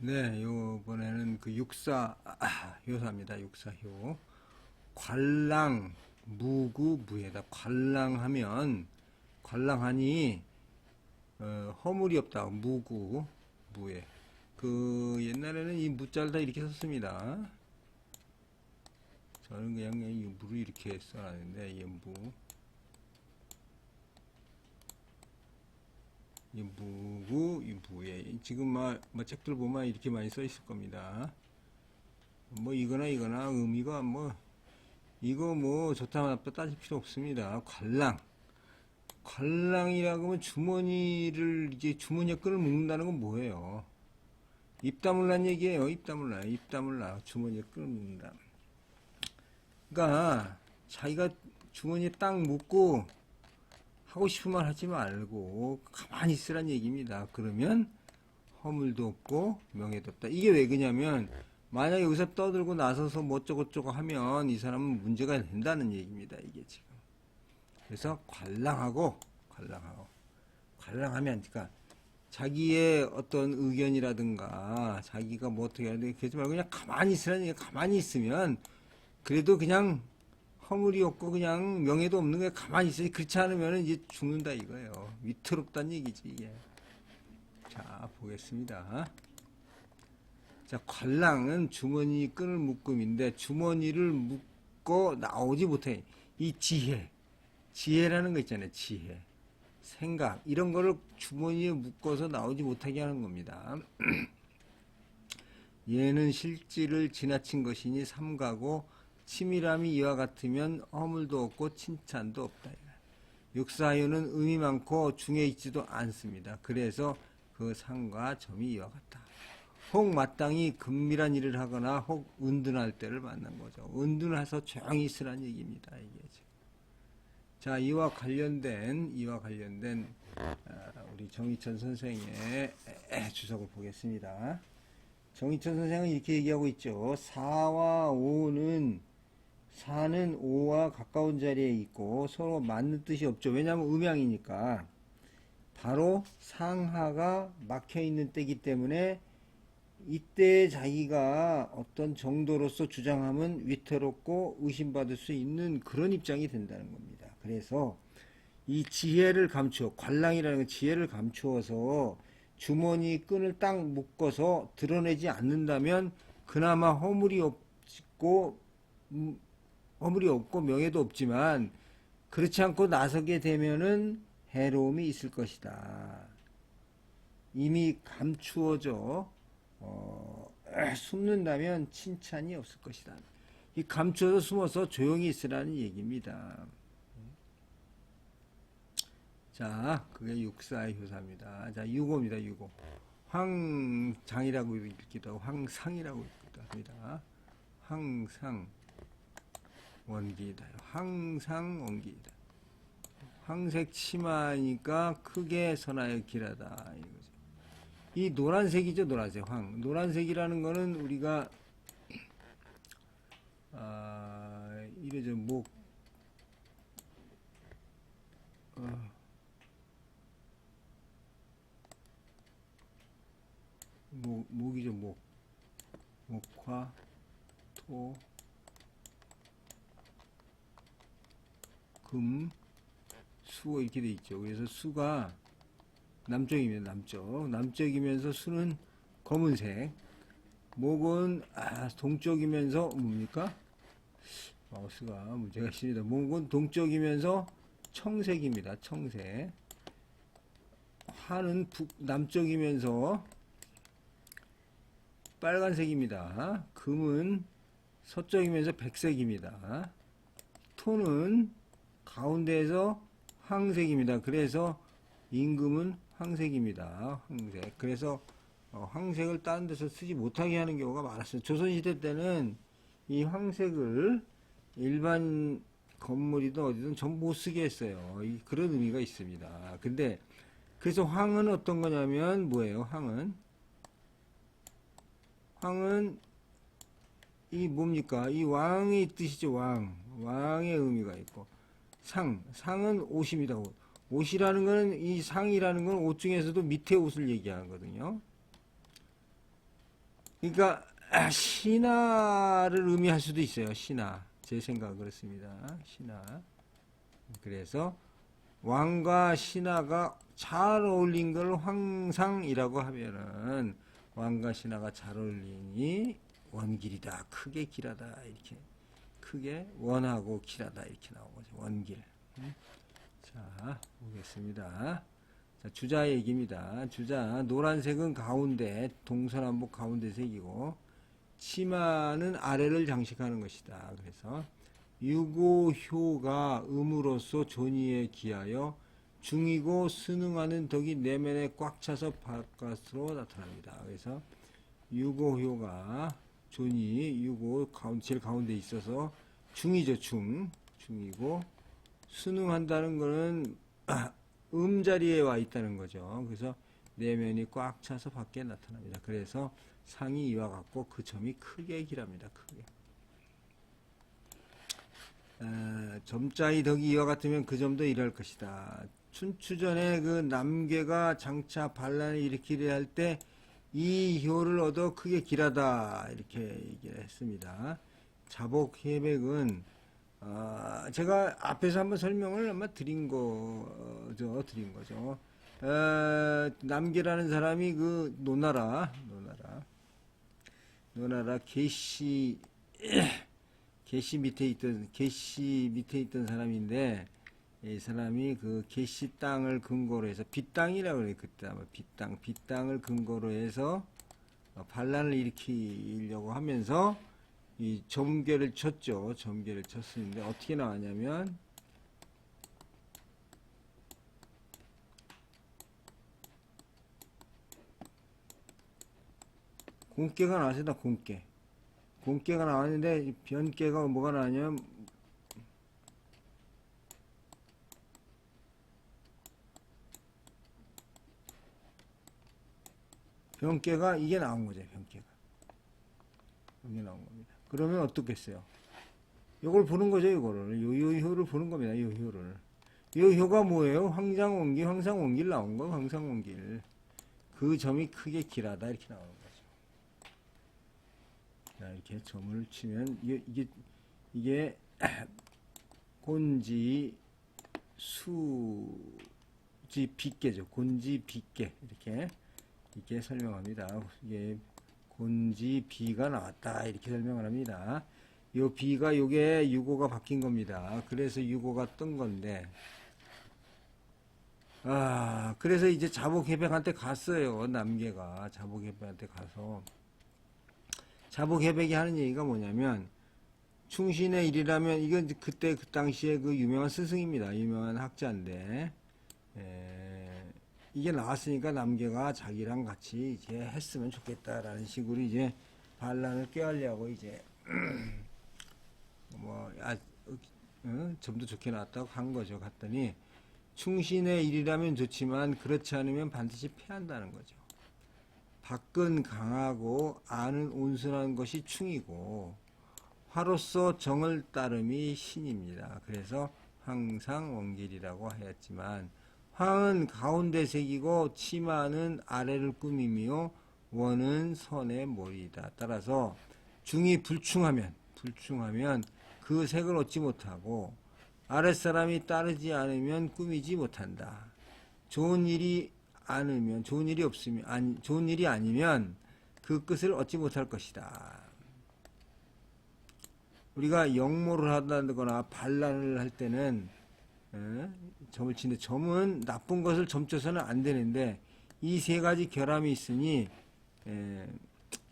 네, 요번에는 그 육사 효사입니다. 육사효. 관랑, 무구, 무에다. 관랑하면, 관랑하니, 허물이 없다. 무구, 무에. 그, 옛날에는 이 무자를 다 이렇게 썼습니다. 저는 그냥 이 무를 이렇게 써놨는데, 이 무. 이 무구, 이 무에. 지금 책들 보면 이렇게 많이 써 있을 겁니다. 뭐 이거나 의미가 이거 좋다 나쁘다 따질 필요 없습니다. 관랑이라고 하면 주머니를 이제 주머니에 끈을 묶는다는 건 뭐예요? 입 다물란 얘기예요. 입 다물라 주머니에 끈을 묶는다. 그러니까 자기가 주머니에 딱 묶고 하고 싶은 말 하지 말고 가만히 있으란 얘기입니다. 그러면 허물도 없고 명예도 없다. 이게 왜 그러냐면 만약에 여기서 떠들고 나서서 뭐 어쩌고저쩌고 하면 이 사람은 문제가 된다는 얘기입니다. 이게 지금. 그래서 관랑하면 그러니까 자기의 어떤 의견이라든가 자기가 뭐 어떻게 해야 돼 그러지 말고 그냥 가만히 있으라는 얘기. 가만히 있으면 그래도 그냥 허물이 없고 그냥 명예도 없는 게 가만히 있어야지. 그렇지 않으면 이제 죽는다 이거예요. 위태롭다는 얘기지 이게. 자 보겠습니다. 자, 관랑은 주머니 끈을 묶음인데 주머니를 묶고 나오지 못해. 이 지혜라는 거 있잖아요. 지혜, 생각 이런 거를 주머니에 묶어서 나오지 못하게 하는 겁니다. 얘는 실질을 지나친 것이니 삼가고 치밀함이 이와 같으면 허물도 없고 칭찬도 없다. 육사유는 의미 많고 중에 있지도 않습니다. 그래서 그 상과 점이 이와 같다. 혹 마땅히 금밀한 일을 하거나 혹 은둔할 때를 만난 거죠. 은둔해서 조용히 있으란 얘기입니다. 이게 지금. 자, 이와 관련된 우리 정의천 선생의 주석을 보겠습니다. 정의천 선생은 이렇게 얘기하고 있죠. 사와 오는 사는 오와 가까운 자리에 있고 서로 맞는 뜻이 없죠. 왜냐하면 음양이니까. 바로 상하가 막혀 있는 때이기 때문에 이때 자기가 어떤 정도로서 주장하면 위태롭고 의심받을 수 있는 그런 입장이 된다는 겁니다. 그래서 이 지혜를 감추어, 관랑이라는 건 지혜를 감추어서 주머니 끈을 딱 묶어서 드러내지 않는다면 그나마 허물이 없고 명예도 없지만 그렇지 않고 나서게 되면은 해로움이 있을 것이다. 이미 감추어져 숨는다면 칭찬이 없을 것이다. 이 감춰서 숨어서 조용히 있으라는 얘기입니다. 자, 그게 육사의 효사입니다. 자, 유고입니다. 유고. 황장이라고 읽기도 하고 황상이라고 읽기도 합니다. 황상 원기이다. 황상 원기이다. 황색 치마니까 크게 선하여 길하다. 이거죠. 이 노란색이죠, 노란색. 노란색이라는 거는 우리가 이래죠. 목이죠. 목화, 토, 금, 수 이렇게 돼 있죠. 그래서 수가 남쪽입니다. 남쪽이면서 수는 검은색. 목은 동쪽이면서 뭡니까? 마우스가 문제가 있습니다. 목은 동쪽이면서 청색입니다. 청색. 화는 남쪽이면서 빨간색입니다. 금은 서쪽이면서 백색입니다. 토는 가운데에서 황색입니다. 그래서 임금은 황색입니다. 황색. 그래서 황색을 다른 데서 쓰지 못하게 하는 경우가 많았어요. 조선시대 때는 이 황색을 일반 건물이든 어디든 전부 못 쓰게 했어요. 그런 의미가 있습니다. 근데 그래서 황은 어떤 거냐면 뭐예요? 황은 이 뭡니까? 이 왕의 뜻이죠. 왕의 의미가 있고 상은 옷입니다. 옷이라는 거는 이 상이라는 건 옷 중에서도 밑에 옷을 얘기하거든요. 그러니까 신하를 의미할 수도 있어요. 신하. 제 생각은 그렇습니다. 신하. 그래서 왕과 신하가 잘 어울린 걸 황상이라고 하면은 왕과 신하가 잘 어울리니 원길이다. 크게 길하다. 이렇게 크게 원하고 길하다. 이렇게 나온 거죠. 원길. 자, 보겠습니다. 자, 주자 얘기입니다. 주자, 노란색은 가운데, 동서남북 가운데 색이고, 치마는 아래를 장식하는 것이다. 그래서, 유고효가 음으로써 존의에 기하여 중이고 순응하는 덕이 내면에 꽉 차서 바깥으로 나타납니다. 그래서, 유고효가 존의, 유고, 제일 가운데 있어서 중이죠, 중이고, 순응한다는 거는 음자리에 와 있다는 거죠. 그래서 내면이 꽉 차서 밖에 나타납니다. 그래서 상이 이와 같고 그 점이 크게 길합니다. 크게. 점자의 덕이 이와 같으면 그 점도 이럴 것이다. 춘추전에 그 남괴가 장차 반란을 일으키려 할 때 이 효를 얻어 크게 길하다 이렇게 얘기를 했습니다. 자복해백은 제가 앞에서 한번 설명을 아마 드린 거죠. 남계라는 사람이 그 노나라 계시 밑에 있던 사람인데, 이 사람이 그 계시 땅을 근거로 해서 빗땅이라고 그래요. 그때 아마 빗땅을 근거로 해서 반란을 일으키려고 하면서 이 점괘를 쳤죠. 점괘를 쳤었는데 어떻게 나왔냐면 공깨가 나왔습니다. 공깨가 나왔는데 변깨가 뭐가 나왔냐면 변깨가 이게 나온 거죠. 변깨가 이게 나온 겁니다. 그러면 어떻겠어요? 요걸 보는 거죠. 요거를 요효를 보는 겁니다. 요효를. 요효가 뭐예요? 황상원길 나온 거. 황상원길. 그 점이 크게 길하다 이렇게 나오는 거죠. 자, 이렇게 점을 치면 이게 곤지 수지 빗개죠. 곤지 빗개 이렇게 설명합니다. 이게 곤지 비가 나왔다 이렇게 설명을 합니다. 요 비가 요게 유고가 바뀐 겁니다. 그래서 유고가 뜬 건데 그래서 이제 자복해백한테 갔어요. 남계가 자복해백한테 가서 자복해백이 하는 얘기가 뭐냐면 충신의 일이라면 이건 그때 그 당시에 그 유명한 스승입니다. 유명한 학자인데 이게 나왔으니까 남계가 자기랑 같이 이제 했으면 좋겠다라는 식으로 이제 반란을 꾀하려고 이제 점도 좋게 나왔다고 한 거죠. 갔더니 충신의 일이라면 좋지만 그렇지 않으면 반드시 패한다는 거죠. 밖은 강하고 안은 온순한 것이 충이고 화로서 정을 따름이 신입니다. 그래서 항상 원길이라고 하였지만 황은 가운데 색이고 치마는 아래를 꾸미며 원은 선의 몰이다. 따라서 중이 불충하면 그 색을 얻지 못하고 아랫사람이 따르지 않으면 꾸미지 못한다. 좋은 일이 아니면 그 끝을 얻지 못할 것이다. 우리가 역모를 한다거나 반란을 할 때는 점을 치는데 점은 나쁜 것을 점쳐서는 안 되는데 이 세 가지 결함이 있으니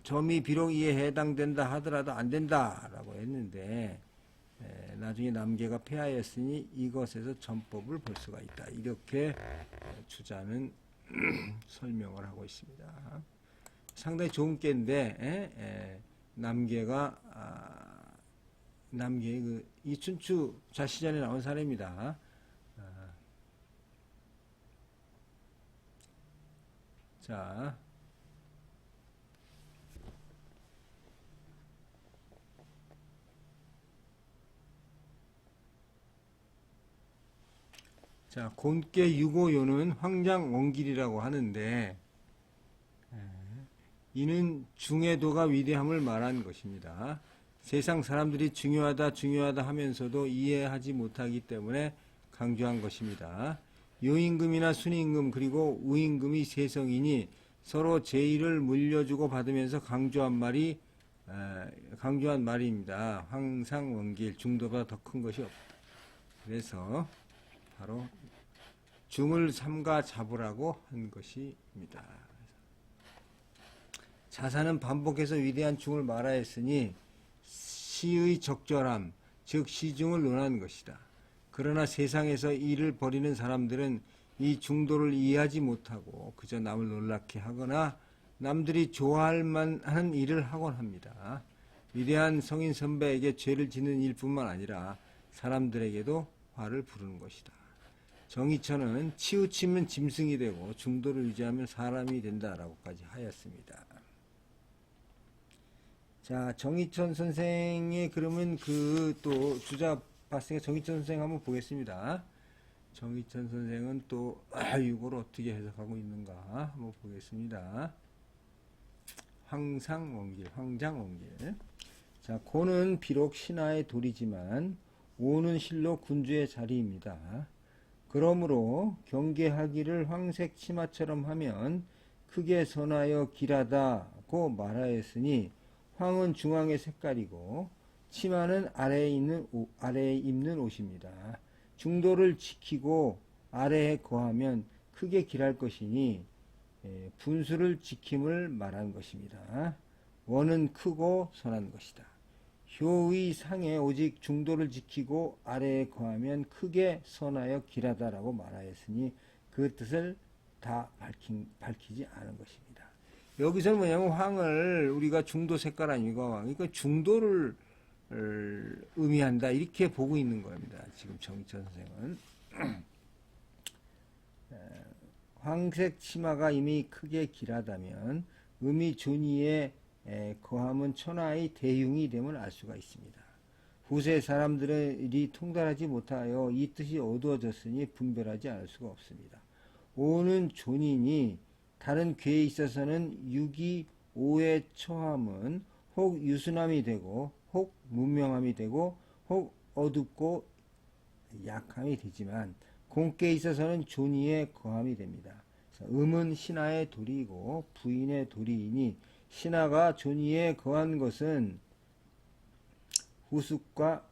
점이 비록 이에 해당된다 하더라도 안 된다라고 했는데 나중에 남계가 폐하였으니 이것에서 점법을 볼 수가 있다. 이렇게 주자는 설명을 하고 있습니다. 상당히 좋은 께인데 남계의 그 이춘추 자시전에 나온 사례입니다. 자, 곤께 유고요는 황장 원길이라고 하는데 이는 중의도가 위대함을 말한 것입니다. 세상 사람들이 중요하다 하면서도 이해하지 못하기 때문에 강조한 것입니다. 요임금이나 순임금 그리고 우임금이 세성이니 서로 제의를 물려주고 받으면서 강조한 말입니다. 황상원길, 중도가 더 큰 것이 없다. 그래서 바로 중을 삼가 잡으라고 한 것입니다. 자사는 반복해서 위대한 중을 말하였으니 시의 적절함, 즉 시중을 논하는 것이다. 그러나 세상에서 이를 벌이는 사람들은 이 중도를 이해하지 못하고 그저 남을 놀랍게 하거나 남들이 좋아할 만한 일을 하곤 합니다. 위대한 성인 선배에게 죄를 짓는 일뿐만 아니라 사람들에게도 화를 부르는 것이다. 정의천은 치우치면 짐승이 되고 중도를 유지하면 사람이 된다라고까지 하였습니다. 자, 정의천 선생의 그러면 또 주자 봤으니까 정의천 선생 한번 보겠습니다. 정의천 선생은 또 이걸 어떻게 해석하고 있는가 한번 보겠습니다. 황상원길. 자, 고는 비록 신하의 돌이지만 오는 실로 군주의 자리입니다. 그러므로 경계하기를 황색 치마처럼 하면 크게 선하여 길하다고 말하였으니 황은 중앙의 색깔이고 치마는 아래에 입는 옷입니다. 중도를 지키고 아래에 거하면 크게 길할 것이니 분수를 지킴을 말하는 것입니다. 원은 크고 선한 것이다. 효의 상에 오직 중도를 지키고 아래에 거하면 크게 선하여 길하다라고 말하였으니 그 뜻을 다 밝히지 않은 것입니다. 여기서는 뭐냐면 황을 우리가 중도 색깔 아니고 그러니까 중도를 의미한다 이렇게 보고 있는 겁니다. 지금 정의천 선생은 황색 치마가 이미 크게 길하다면 음이 존의에 거함은 천하의 대흉이 됨을 알 수가 있습니다. 후세 사람들이 통달하지 못하여 이 뜻이 어두워졌으니 분별하지 않을 수가 없습니다. 오는 존이니 다른 괴에 있어서는 육이 오에 처함은 혹 유순함이 되고 혹 문명함이 되고 혹 어둡고 약함이 되지만 공께 있어서는 존의에 거함이 됩니다. 음은 신하의 도리이고 부인의 도리이니 신하가 존의에 거한 것은 후숙과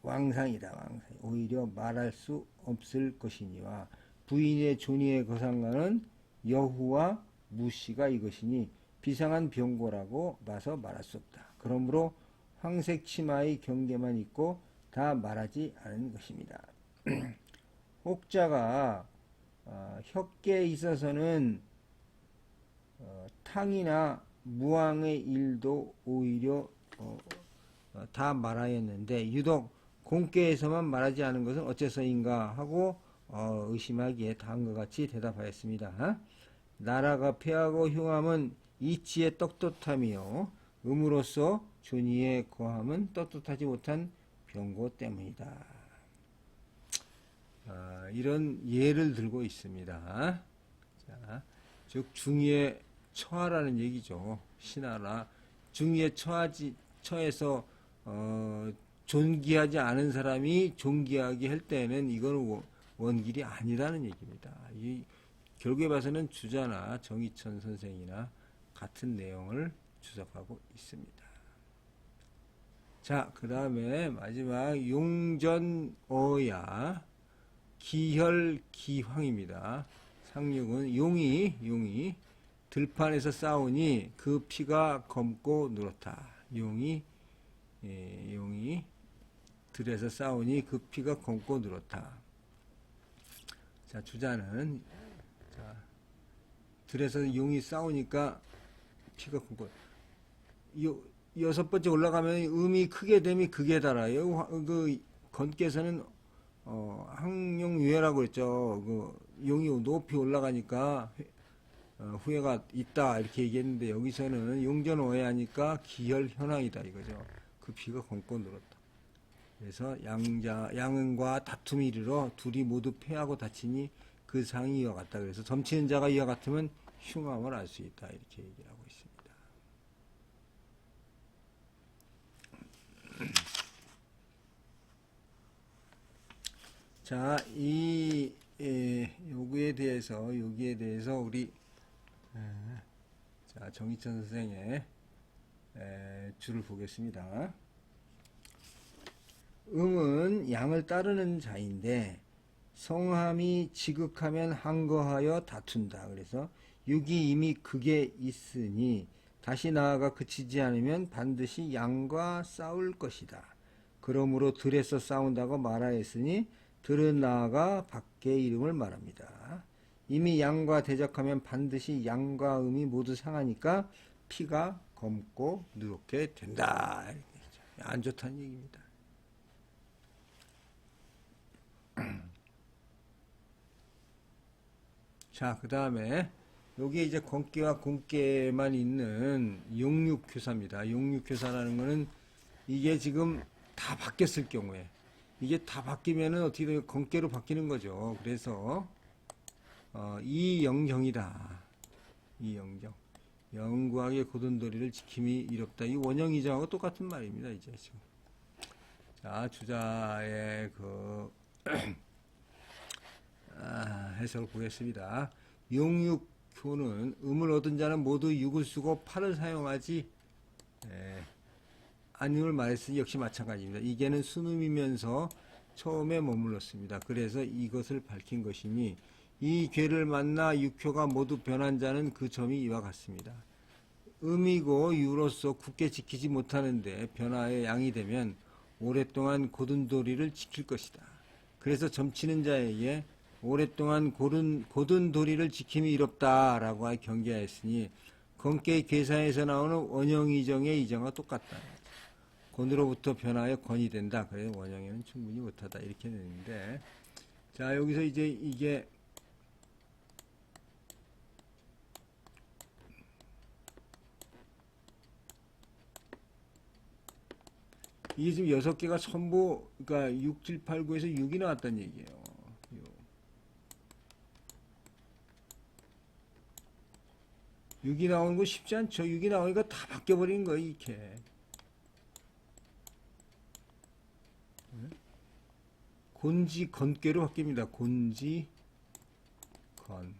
왕상이다. 오히려 말할 수 없을 것이니와 부인의 존의에 거한 것은 여후와 무씨가 이것이니 비상한 병고라고 봐서 말할 수 없다. 그러므로 황색 치마의 경계만 있고 다 말하지 않은 것입니다. 혹자가 혁계에 있어서는 탕이나 무왕의 일도 오히려 다 말하였는데 유독 공계에서만 말하지 않은 것은 어째서인가 하고 의심하기에 다음과 같이 대답하였습니다. 나라가 패하고 흉함은 이치의 떳떳함이요 음으로써 존의의 거함은 떳떳하지 못한 병고 때문이다. 이런 예를 들고 있습니다. 자, 즉 중의에 처하라는 얘기죠. 신하라 중의에 처해서 존귀하지 않은 사람이 존귀하게 할 때는 이건 원길이 아니라는 얘기입니다. 결국에 봐서는 주자나 정의천 선생이나 같은 내용을 주석하고 있습니다. 자, 그 다음에 마지막 용전어야 기혈기황입니다. 상륙은 용이 들판에서 싸우니 그 피가 검고 누렇다. 용이 들에서 싸우니 그 피가 검고 누렇다. 자, 주자는 들에서 용이 싸우니까 피가 검고 여섯 번째 올라가면 음이 크게 되면 극에 달아요. 그 건께서는 항용유해라고 그랬죠. 그 용이 높이 올라가니까 후회가 있다 이렇게 얘기했는데 여기서는 용전오해 하니까 기혈현황이다 이거죠. 그 피가 검고 늘었다. 그래서 양은과 다툼이 이르러 둘이 모두 패하고 다치니 그 상이 이와 같다. 그래서 점치는 자가 이와 같으면 흉함을 알 수 있다 이렇게 얘기를 하고 있습니다. 자, 여기에 대해서 우리 자, 정희천 선생의 줄을 보겠습니다. 음은 양을 따르는 자인데 성함이 지극하면 항거하여 다툰다. 그래서 육이 이미 극에 있으니 다시 나아가 그치지 않으면 반드시 양과 싸울 것이다. 그러므로 들에서 싸운다고 말하였으니 들은 나아가 밖의 이름을 말합니다. 이미 양과 대적하면 반드시 양과 음이 모두 상하니까 피가 검고 누렇게 된다. 안 좋다는 얘기입니다. 자, 그 다음에 여기에 이제 건깨와 공깨만 있는 용육교사입니다. 용육교사라는 거는 이게 지금 다 바뀌었을 경우에 이게 다 바뀌면은 어떻게 되면 건깨로 바뀌는 거죠. 그래서 이영경이다. 이영경. 영구하게 고든도리를 지킴이 이롭다. 이 원형이정하고 똑같은 말입니다. 이제 지금. 자, 주자의 해석을 보겠습니다. 용육교는 음을 얻은 자는 모두 육을 쓰고 팔을 사용하지 아님을 말했으니 역시 마찬가지입니다. 이게는 순음이면서 처음에 머물렀습니다. 그래서 이것을 밝힌 것이니 이 괴를 만나 육효가 모두 변한 자는 그 점이 이와 같습니다. 음이고 유로서 굳게 지키지 못하는데 변화의 양이 되면 오랫동안 고든도리를 지킬 것이다. 그래서 점치는 자에게 오랫동안 고든 도리를 지킴이 이롭다라고 경계하였으니 건깨의 괴사에서 나오는 원형이정의 이정과 똑같다. 곤으로부터 변화에 건이 된다. 그래서 원형에는 충분히 못하다. 이렇게 되는데, 자, 여기서 이제 이게 지금 6개가 전부, 그러니까 6, 7, 8, 9에서 6이 나왔다는 얘기예요. 6이 나오는 거 쉽지 않죠. 6이 나오니까 다 바뀌어버리는 거예요, 이렇게. 곤지, 건깨로 바뀝니다. 곤지, 건.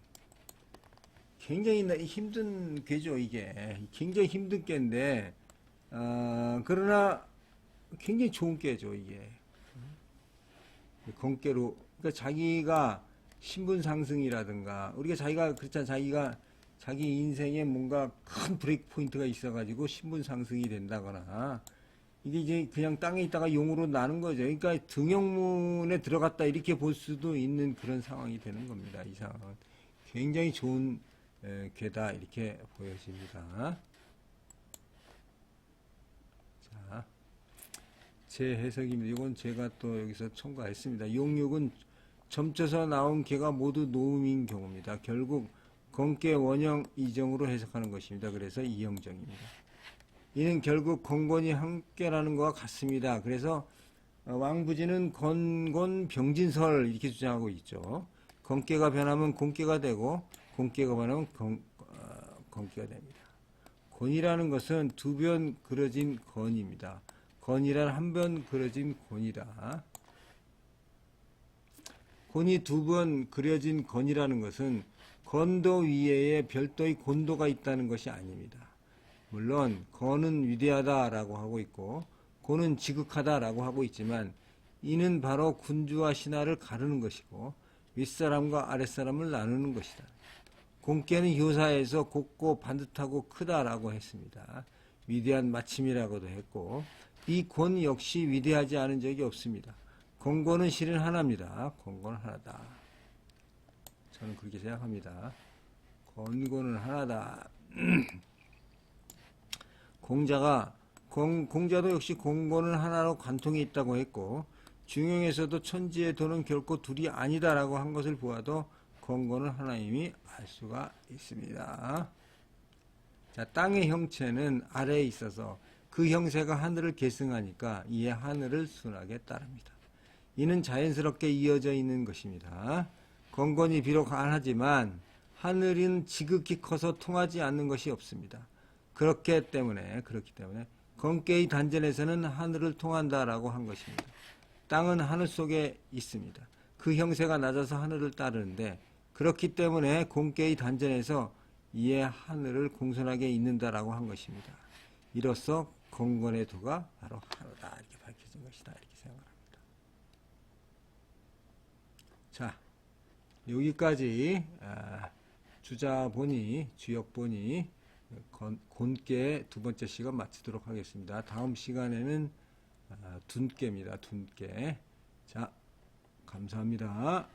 굉장히 힘든 괴죠, 이게. 굉장히 힘든 괴인데, 그러나 굉장히 좋은 괴죠, 이게. 건깨로. 그러니까 자기가 신분 상승이라든가, 우리가 자기가, 그렇잖아, 자기가 자기 인생에 뭔가 큰 브레이크 포인트가 있어가지고 신분 상승이 된다거나, 이게 이제 그냥 땅에 있다가 용으로 나는 거죠. 그러니까 등용문에 들어갔다 이렇게 볼 수도 있는 그런 상황이 되는 겁니다. 이 상황은 굉장히 좋은 괴다 이렇게 보여집니다. 자, 제 해석입니다. 이건 제가 또 여기서 첨가했습니다. 용육은 점쳐서 나온 괴가 모두 노음인 경우입니다. 결국 건깨 원형 이정으로 해석하는 것입니다. 그래서 이형정입니다. 이는 결국 건곤이 함께라는 것과 같습니다. 그래서 왕부지는 건곤 병진설 이렇게 주장하고 있죠. 건깨가 변하면 공깨가 되고 공깨가 변하면 건깨가 됩니다. 곤이라는 것은 두 번 그려진 건입니다. 건이란 한 번 그려진 곤이라. 곤이 두 번 그려진 건이라는 것은 건도 위에 별도의 곤도가 있다는 것이 아닙니다. 물론 건은 위대하다라고 하고 있고 곤은 지극하다라고 하고 있지만 이는 바로 군주와 신하를 가르는 것이고 윗사람과 아랫사람을 나누는 것이다. 공깨는 효사에서 곱고 반듯하고 크다라고 했습니다. 위대한 마침이라고도 했고 이 곤 역시 위대하지 않은 적이 없습니다. 건곤은 실은 하나입니다. 건곤은 하나다. 저는 그렇게 생각합니다. 건곤은 하나다. 공자도 역시 공곤은 하나로 관통이 있다고 했고 중용에서도 천지의 도는 결코 둘이 아니다라고 한 것을 보아도 건곤은 하나임이 알 수가 있습니다. 자, 땅의 형체는 아래에 있어서 그 형세가 하늘을 계승하니까 이에 하늘을 순하게 따릅니다. 이는 자연스럽게 이어져 있는 것입니다. 건곤이 비록 안 하지만 하늘은 지극히 커서 통하지 않는 것이 없습니다. 그렇기 때문에 건깨의 단전에서는 하늘을 통한다라고 한 것입니다. 땅은 하늘 속에 있습니다. 그 형세가 낮아서 하늘을 따르는데, 그렇기 때문에 공깨의 단전에서 이에 하늘을 공손하게 잇는다라고 한 것입니다. 이로써 건건의 도가 바로 하루다 이렇게 밝혀진 것이다 이렇게 생각합니다. 자, 여기까지 주자본이 주역본이 곤깨 두 번째 시간 마치도록 하겠습니다. 다음 시간에는 둔깨입니다. 둔깨. 자, 감사합니다.